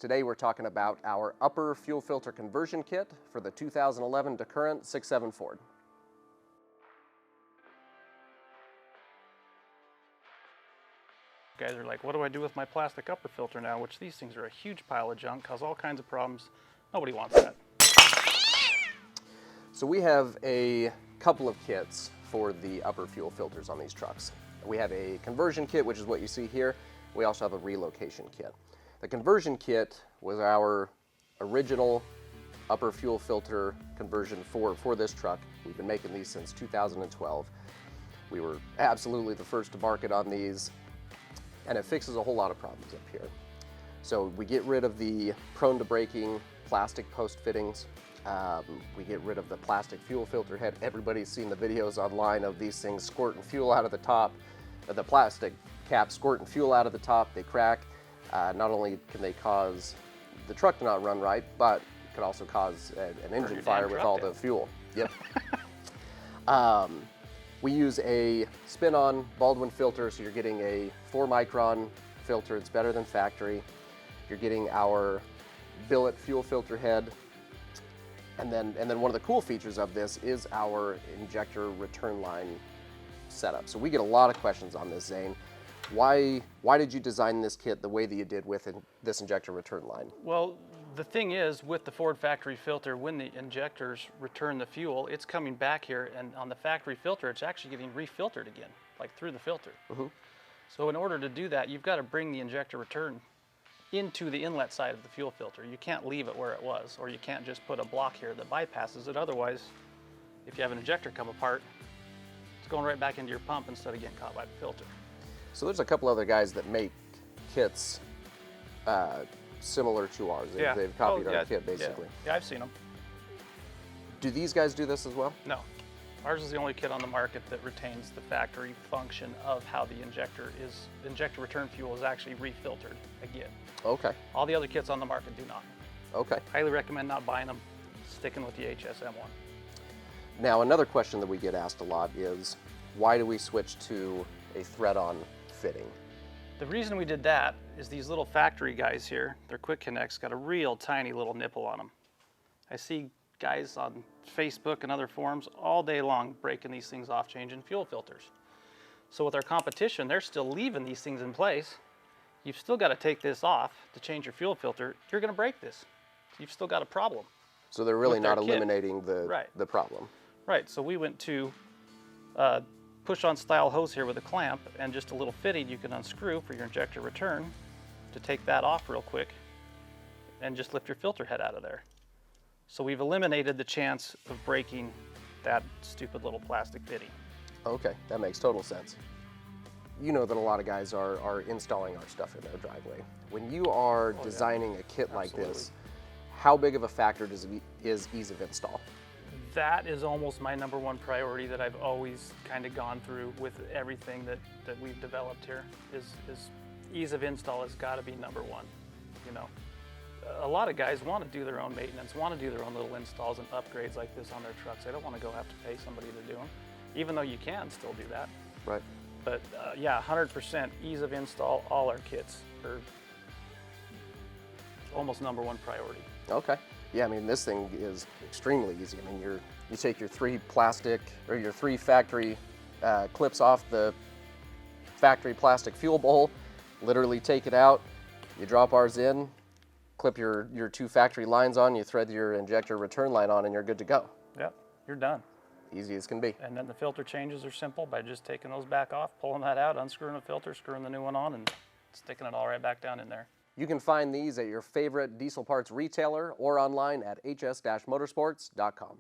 Today we're talking about our upper fuel filter conversion kit for the 2011 to current 6.7 Ford. Guys are like, what do I do with my plastic upper filter now? Which these things are a huge pile of junk, cause all kinds of problems. Nobody wants that. So we have a couple of kits for the upper fuel filters on these trucks. We have a conversion kit, which is what you see here. We also have a relocation kit. The conversion kit was our original upper fuel filter conversion for this truck. We've been making these since 2012. We were absolutely the first to market on these, and it fixes a whole lot of problems up here. So we get rid of the prone to breaking plastic post fittings. We get rid of the plastic fuel filter head. Everybody's seen the videos online of these things squirting fuel out of the top. The plastic cap squirting fuel out of the top, they crack. Not only can they cause the truck to not run right, but it can also cause an engine fire with all the fuel. Yep. We use a spin-on Baldwin filter, so you're getting a 4-micron filter. It's better than factory. You're getting our billet fuel filter head. And then one of the cool features of this is our injector return line setup. So we get a lot of questions on this, Zane. Why did you design this kit the way that you did with this injector return line? Well, the thing is, with the Ford factory filter, when the injectors return the fuel, it's coming back here, and on the factory filter, it's actually getting refiltered again, like through the filter. Mm-hmm. So in order to do that, you've got to bring the injector return into the inlet side of the fuel filter. You can't leave it where it was, or you can't just put a block here that bypasses it. Otherwise, if you have an injector come apart, it's going right back into your pump instead of getting caught by the filter. So there's a couple other guys that make kits similar to ours. They've copied our kit, basically. Yeah, I've seen them. Do these guys do this as well? No. Ours is the only kit on the market that retains the factory function of how the injector return fuel is actually refiltered again. Okay. All the other kits on the market do not. Okay. Highly recommend not buying them, sticking with the HSM one. Now, another question that we get asked a lot is, why do we switch to a thread-on fitting? The reason we did that is these little factory guys here, their quick connects, got a real tiny little nipple on them. I see guys on Facebook and other forums all day long breaking these things off, changing fuel filters. So with our competition, they're still leaving these things in place. You've still got to take this off to change your fuel filter. You're going to break this. You've still got a problem. So they're really not eliminating the problem. Right. So we went to push-on style hose here with a clamp and just a little fitting you can unscrew for your injector return to take that off real quick and just lift your filter head out of there. So we've eliminated the chance of breaking that stupid little plastic fitting. Okay, that makes total sense. You know that a lot of guys are installing our stuff in their driveway. When you are designing a kit like this, how big of a factor is ease of install? That is almost my number one priority that I've always kind of gone through with everything that we've developed here is ease of install has got to be number one. You know, a lot of guys want to do their own maintenance, want to do their own little installs and upgrades like this on their trucks. They don't want to go have to pay somebody to do them, even though you can still do that. Right. But yeah, 100% ease of install. All our kits are almost number one priority. Okay. Yeah, I mean, this thing is extremely easy. I mean, you take your three factory clips off the factory plastic fuel bowl, literally take it out, you drop ours in, clip your 2 factory lines on, you thread your injector return line on, and you're good to go. Yep, you're done. Easy as can be. And then the filter changes are simple by just taking those back off, pulling that out, unscrewing the filter, screwing the new one on, and sticking it all right back down in there. You can find these at your favorite diesel parts retailer or online at hs-motorsports.com.